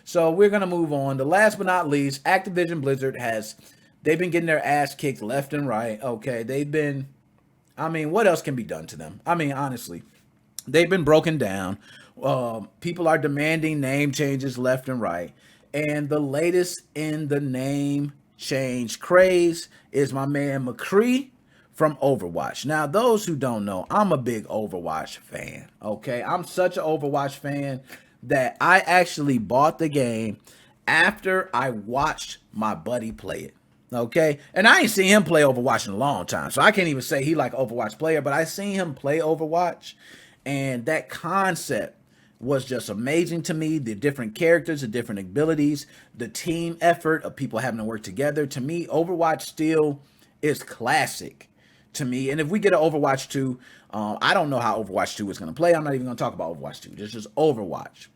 So we're gonna move on. The last but not least, Activision Blizzard they've been getting their ass kicked left and right. Okay, I mean, what else can be done to them? I mean, honestly, they've been broken down. People are demanding name changes left and right. And the latest in the name change craze is my man McCree from Overwatch. Now, those who don't know, I'm a big Overwatch fan. Okay, I'm such an Overwatch fan that I actually bought the game after I watched my buddy play it. Okay, and I ain't seen him play Overwatch in a long time, so I can't even say he like Overwatch player. But I seen him play Overwatch, and that concept was just amazing to me. The different characters, the different abilities, the team effort of people having to work together. To me, Overwatch still is classic to me. And if we get an Overwatch 2, I don't know how Overwatch 2 is going to play. I'm not even going to talk about Overwatch 2. This is Overwatch.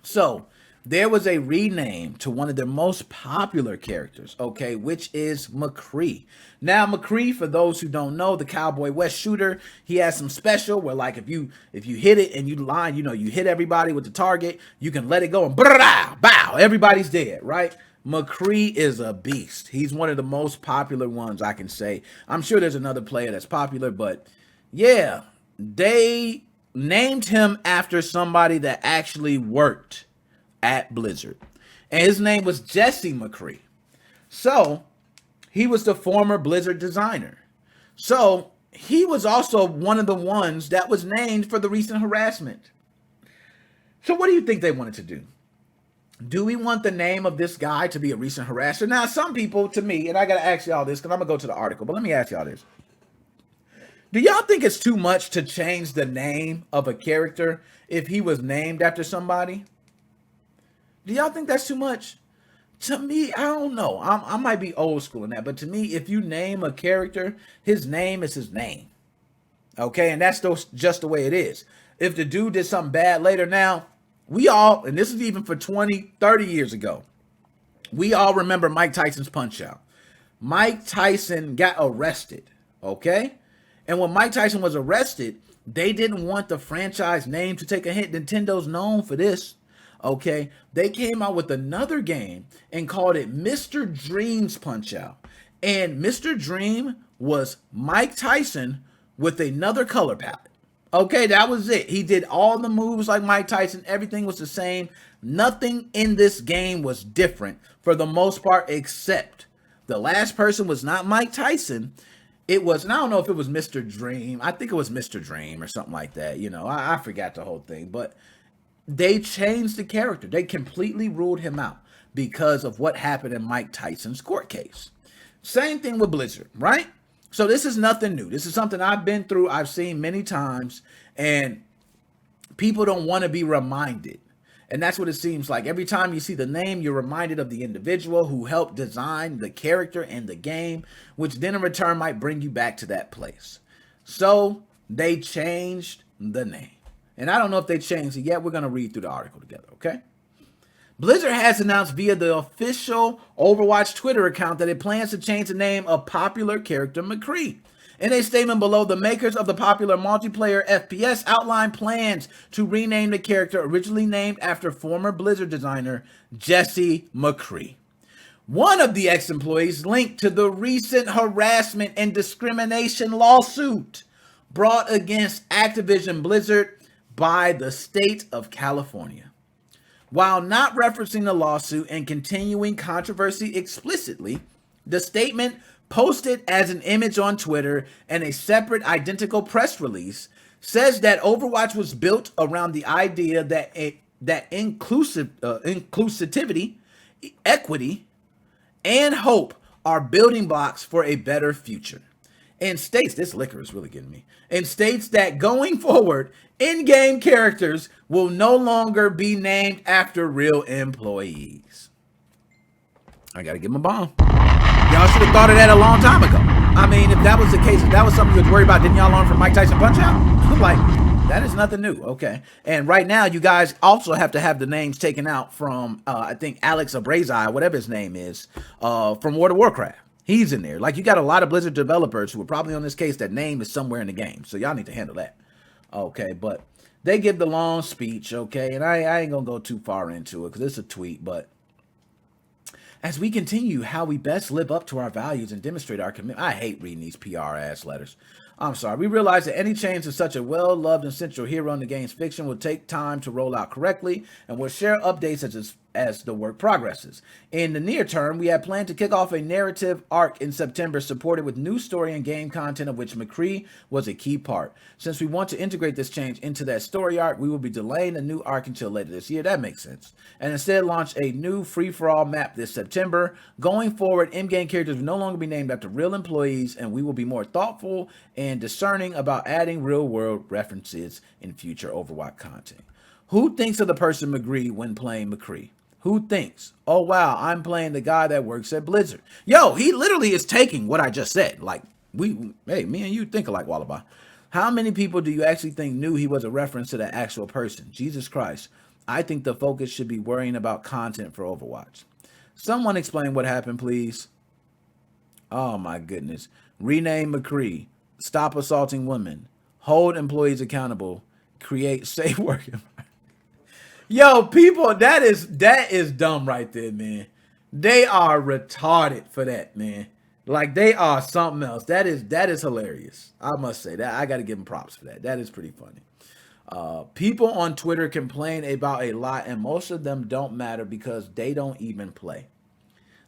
So there was a rename to one of their most popular characters, okay, which is McCree. Now, McCree, for those who don't know, the Cowboy West shooter, he has some special where, like, if you hit it and you hit everybody with the target, you can let it go and bow, everybody's dead, right? McCree is a beast. He's one of the most popular ones, I can say. I'm sure there's another player that's popular, but yeah, they named him after somebody that actually worked at Blizzard. And his name was Jesse McCree. So he was the former Blizzard designer. So he was also one of the ones that was named for the recent harassment. So what do you think they wanted to do? Do we want the name of this guy to be a recent harasser? Now, some people, to me, and I got to ask y'all this because I'm going to go to the article, but let me ask y'all this. Do y'all think it's too much to change the name of a character if he was named after somebody? Do y'all think that's too much? To me, I don't know. I might be old school in that, but to me, if you name a character, his name is his name. Okay, and that's just the way it is. If the dude did something bad later, now, we all, and this is even for 20, 30 years ago, we all remember Mike Tyson's Punch Out. Mike Tyson got arrested, okay? And when Mike Tyson was arrested, they didn't want the franchise name to take a hit. Nintendo's known for this. Okay, they came out with another game and called it Mr. Dream's Punch Out. And Mr. Dream was Mike Tyson with another color palette. Okay, that was it. He did all the moves like Mike Tyson. Everything was the same. Nothing in this game was different for the most part, except the last person was not Mike Tyson. It was, and I don't know if it was Mr. Dream. I think it was Mr. Dream or something like that. You know, I forgot the whole thing, but they changed the character. They completely ruled him out because of what happened in Mike Tyson's court case. Same thing with Blizzard, right? So this is nothing new. This is something I've been through. I've seen many times, and people don't want to be reminded. And that's what it seems like. Every time you see the name, you're reminded of the individual who helped design the character and the game, which then in return might bring you back to that place. So they changed the name. And I don't know if they changed it yet. We're going to read through the article together, okay? Blizzard has announced via the official Overwatch Twitter account that it plans to change the name of popular character McCree. In a statement below, the makers of the popular multiplayer FPS outlined plans to rename the character originally named after former Blizzard designer Jesse McCree. One of the ex-employees linked to the recent harassment and discrimination lawsuit brought against Activision Blizzard by the state of California. While not referencing the lawsuit and continuing controversy explicitly, the statement posted as an image on Twitter and a separate identical press release says that Overwatch was built around the idea that inclusivity, equity, and hope are building blocks for a better future. And states, this liquor is really getting me, and states that going forward, in-game characters will no longer be named after real employees. I gotta give them a bomb. Y'all should have thought of that a long time ago. I mean, if that was the case, if that was something you was worried about, didn't y'all learn from Mike Tyson Punch Out? Like, that is nothing new, okay? And right now, you guys also have to have the names taken out from, I think, Alex Abrazi, whatever his name is, from World of Warcraft. He's in there. Like, you got a lot of Blizzard developers who are probably on this case that name is somewhere in the game. So y'all need to handle that. Okay, but they give the long speech, okay, and I ain't gonna go too far into it because it's a tweet, but as we continue how we best live up to our values and demonstrate our commitment. I hate reading these PR ass letters. I'm sorry. We realize that any change to such a well-loved and central hero in the game's fiction will take time to roll out correctly, and we'll share updates as the work progresses. In the near term, we have planned to kick off a narrative arc in September supported with new story and game content of which McCree was a key part. Since we want to integrate this change into that story arc, we will be delaying the new arc until later this year. That makes sense. And instead launch a new free-for-all map this September. Going forward, in-game characters will no longer be named after real employees, and we will be more thoughtful and discerning about adding real-world references in future Overwatch content. Who thinks of the person McCree when playing McCree? Who thinks, oh wow, I'm playing the guy that works at Blizzard? Yo, he literally is taking what I just said. Like, me and you think alike, Wallaby. How many people do you actually think knew he was a reference to that actual person? Jesus Christ. I think the focus should be worrying about content for Overwatch. Someone explain what happened, please. Oh my goodness. Rename McCree. Stop assaulting women. Hold employees accountable. Create safe work environment. Yo, people, that is dumb right there, man. They are retarded for that, man. Like, they are something else. That is hilarious. I must say that. I got to give them props for that. That is pretty funny. People on Twitter complain about a lot, and most of them don't matter because they don't even play.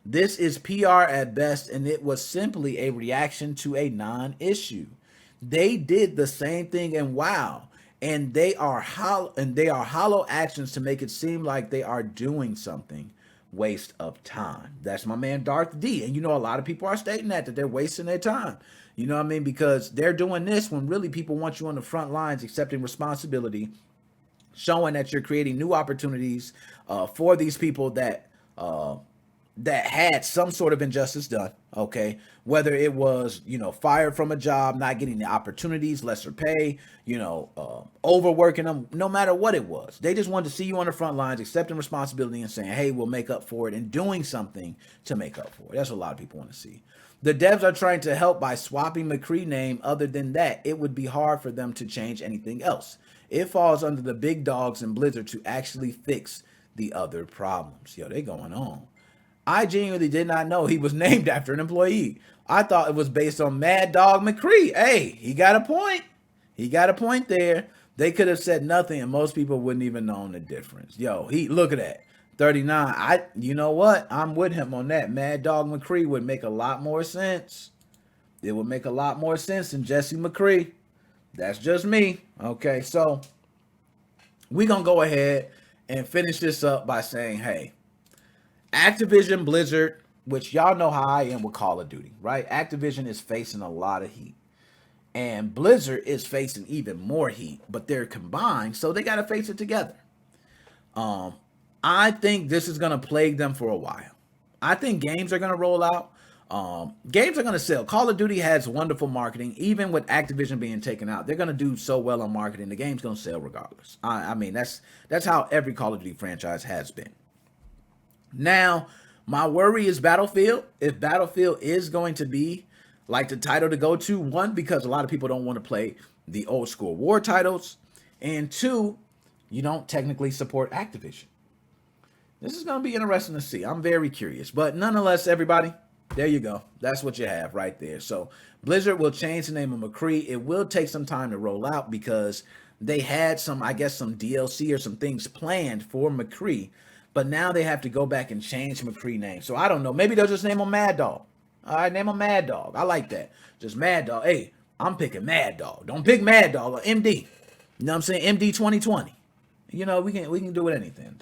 This is PR at best, and it was simply a reaction to a non-issue. They did the same thing in WoW. And they are hollow actions to make it seem like they are doing something. Waste of time. That's my man Darth D. And a lot of people are stating that they're wasting their time. You know what I mean? Because they're doing this when really people want you on the front lines, accepting responsibility, showing that you're creating new opportunities for these people that had some sort of injustice done, okay? Whether it was, fired from a job, not getting the opportunities, lesser pay, overworking them, no matter what it was. They just wanted to see you on the front lines, accepting responsibility and saying, hey, we'll make up for it, and doing something to make up for it. That's what a lot of people want to see. The devs are trying to help by swapping McCree name. Other than that, it would be hard for them to change anything else. It falls under the big dogs in Blizzard to actually fix the other problems. Yo, they going on. I genuinely did not know he was named after an employee. I thought it was based on Mad Dog McCree. Hey, he got a point. He got a point there. They could have said nothing and most people wouldn't even know the difference. Yo, look at that. 39. You know what? I'm with him on that. Mad Dog McCree would make a lot more sense. It would make a lot more sense than Jesse McCree. That's just me. Okay, so we're going to go ahead and finish this up by saying, hey, Activision Blizzard, which y'all know how I am with Call of Duty, right? Activision is facing a lot of heat. And Blizzard is facing even more heat, but they're combined, so they got to face it together. I think this is going to plague them for a while. I think games are going to roll out. Games are going to sell. Call of Duty has wonderful marketing. Even with Activision being taken out, they're going to do so well on marketing. The game's going to sell regardless. I mean, that's how every Call of Duty franchise has been. Now, my worry is Battlefield. If Battlefield is going to be like the title to go to, one, because a lot of people don't want to play the old school war titles, and two, you don't technically support Activision. This is going to be interesting to see. I'm very curious. But nonetheless, everybody, there you go. That's what you have right there. So Blizzard will change the name of McCree. It will take some time to roll out because they had some DLC or some things planned for McCree. But now they have to go back and change McCree name. So I don't know. Maybe they'll just name him Mad Dog. All right, name him Mad Dog. I like that. Just Mad Dog. Hey, I'm picking Mad Dog. Don't pick Mad Dog or MD. You know what I'm saying? MD 2020. We can do with anything.